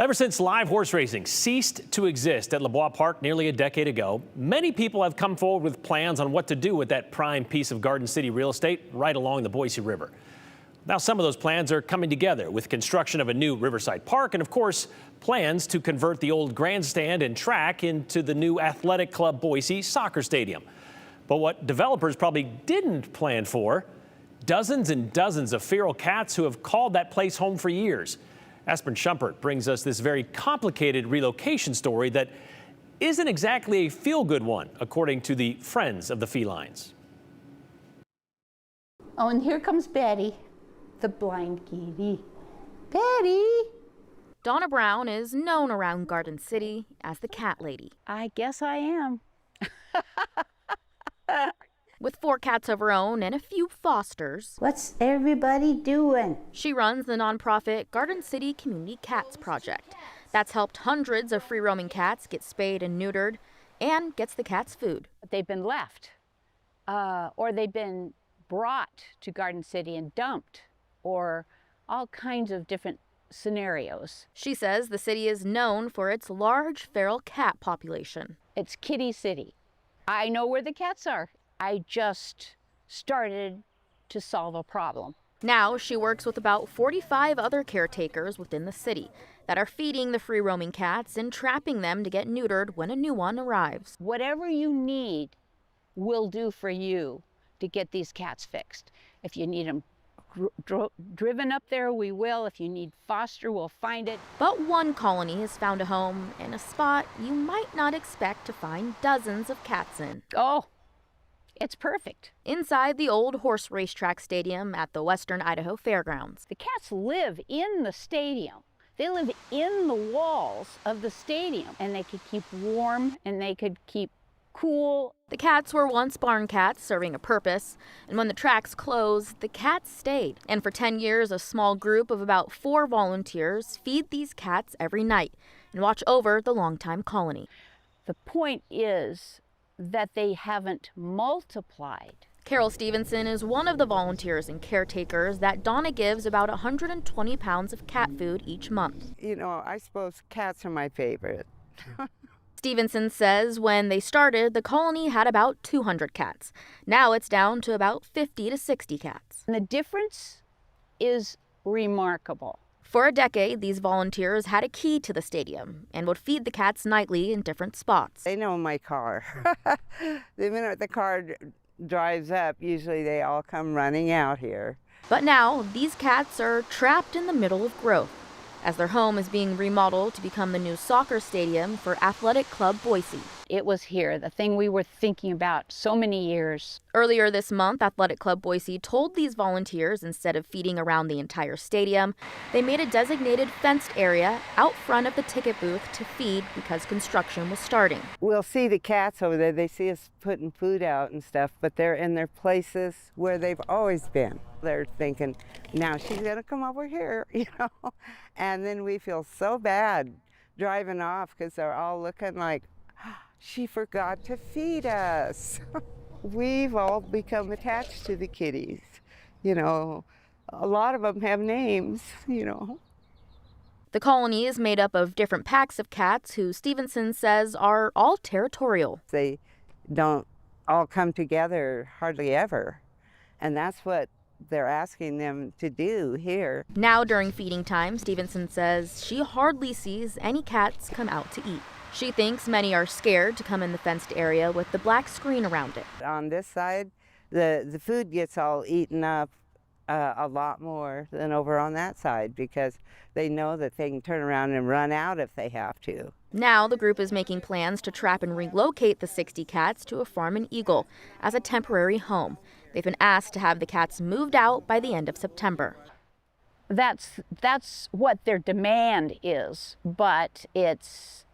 Ever since live horse racing ceased to exist at LeBois Park nearly a decade ago, many people have come forward with plans on what to do with that prime piece of Garden City real estate right along the Boise River. Now some of those plans are coming together with construction of a new Riverside Park and, of course, plans to convert the old grandstand and track into the new Athletic Club Boise soccer stadium. But what developers probably didn't plan for, dozens and dozens of feral cats who have called that place home for years. Aspen Shumpert brings us this very complicated relocation story that isn't exactly a feel-good one, according to the Friends of the Felines. Oh, and here comes Betty, the blind kitty. Betty! Donna Brown is known around Garden City as the cat lady. I guess I am. With 4 cats of her own and a few fosters. What's everybody doing? She runs the nonprofit Garden City Community Cats Project. That's helped hundreds of free-roaming cats get spayed and neutered and gets the cats food. They've been left, or they've been brought to Garden City and dumped, or all kinds of different scenarios. She says the city is known for its large feral cat population. It's Kitty City. I know where the cats are. I just started to solve a problem. Now she works with about 45 other caretakers within the city that are feeding the free-roaming cats and trapping them to get neutered when a new one arrives. Whatever you need will do for you to get these cats fixed. If you need them driven up there, we will. If you need foster, we'll find it. But one colony has found a home in a spot you might not expect to find dozens of cats in. Oh, it's perfect. Inside the old horse racetrack stadium at the Western Idaho Fairgrounds. The cats live in the stadium. They live in the walls of the stadium, and they could keep warm and they could keep cool. The cats were once barn cats serving a purpose, and when the tracks closed, the cats stayed. And for 10 years, a small group of about 4 volunteers feed these cats every night and watch over the longtime colony. The point is that they haven't multiplied. Carol Stevenson is one of the volunteers and caretakers that Donna gives about 120 pounds of cat food each month. You know, I suppose cats are my favorite. Stevenson says when they started, the colony had about 200 cats. Now it's down to about 50 to 60 cats. And the difference is remarkable. For a decade, these volunteers had a key to the stadium and would feed the cats nightly in different spots. They know my car. The minute the car drives up, usually they all come running out here. But now, these cats are trapped in the middle of growth, as their home is being remodeled to become the new soccer stadium for Athletic Club Boise. It was here, the thing we were thinking about so many years. Earlier this month, Athletic Club Boise told these volunteers instead of feeding around the entire stadium, they made a designated fenced area out front of the ticket booth to feed because construction was starting. We'll see the cats over there. They see us putting food out and stuff, but they're in their places where they've always been. They're thinking, now she's gonna come over here, you know? And then we feel so bad driving off because they're all looking like, she forgot to feed us. We've all become attached to the kitties. You know, a lot of them have names, you know. The colony is made up of different packs of cats who Stevenson says are all territorial. They don't all come together hardly ever. And that's what they're asking them to do here. Now during feeding time, Stevenson says she hardly sees any cats come out to eat. She thinks many are scared to come in the fenced area with the black screen around it. On this side, the food gets all eaten up a lot more than over on that side because they know that they can turn around and run out if they have to. Now the group is making plans to trap and relocate the 60 cats to a farm in Eagle as a temporary home. They've been asked to have the cats moved out by the end of September. That's what their demand is, but it's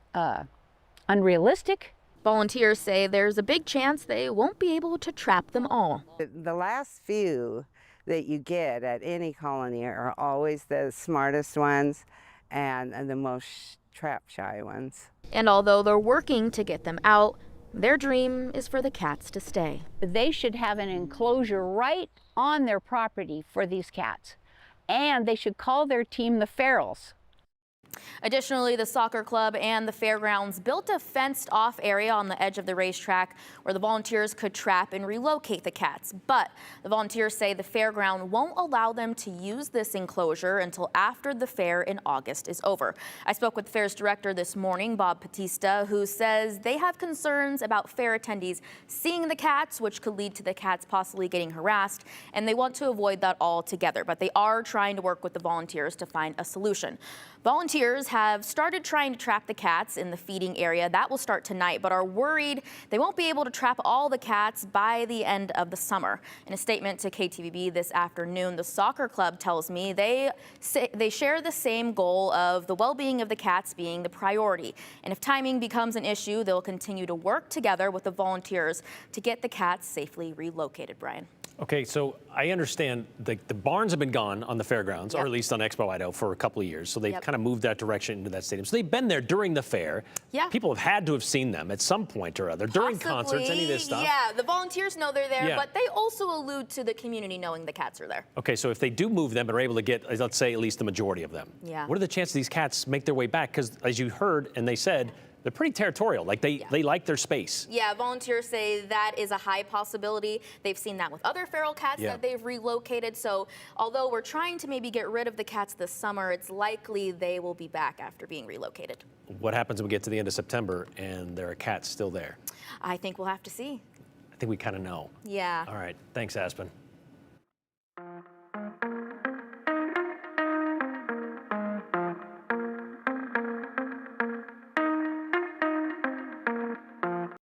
unrealistic. Volunteers say there's a big chance they won't be able to trap them all. The last few that you get at any colony are always the smartest ones and the most trap-shy ones. And although they're working to get them out, their dream is for the cats to stay. They should have an enclosure right on their property for these cats. And they should call their team the Ferals. Additionally, the soccer club and the fairgrounds built a fenced-off area on the edge of the racetrack where the volunteers could trap and relocate the cats. But the volunteers say the fairground won't allow them to use this enclosure until after the fair in August is over. I spoke with the fair's director this morning, Bob Batista, who says they have concerns about fair attendees seeing the cats, which could lead to the cats possibly getting harassed, and they want to avoid that altogether. But they are trying to work with the volunteers to find a solution. Volunteers have started trying to trap the cats in the feeding area. That will start tonight, but are worried they won't be able to trap all the cats by the end of the summer. In a statement to KTVB this afternoon, the soccer club tells me they share the same goal of the well-being of the cats being the priority. And if timing becomes an issue, they'll continue to work together with the volunteers to get the cats safely relocated, Brian. Okay, so I understand the barns have been gone on the fairgrounds, or at least on Expo Idaho, for a couple of years. So they've kind of moved that direction into that stadium. So they've been there during the fair. Yeah. People have had to have seen them at some point or other, during concerts, any of this stuff. Yeah, the volunteers know they're there, but they also allude to the community knowing the cats are there. Okay, so if they do move them and are able to get, let's say, at least the majority of them, what are the chances these cats make their way back? Because as you heard and they said, they're pretty territorial. Like they like their space. Yeah, volunteers say that is a high possibility. They've seen that with other feral cats that they've relocated. So although we're trying to maybe get rid of the cats this summer, it's likely they will be back after being relocated. What happens when we get to the end of September and there are cats still there? I think we'll have to see. I think we kind of know. Yeah. All right. Thanks, Aspen.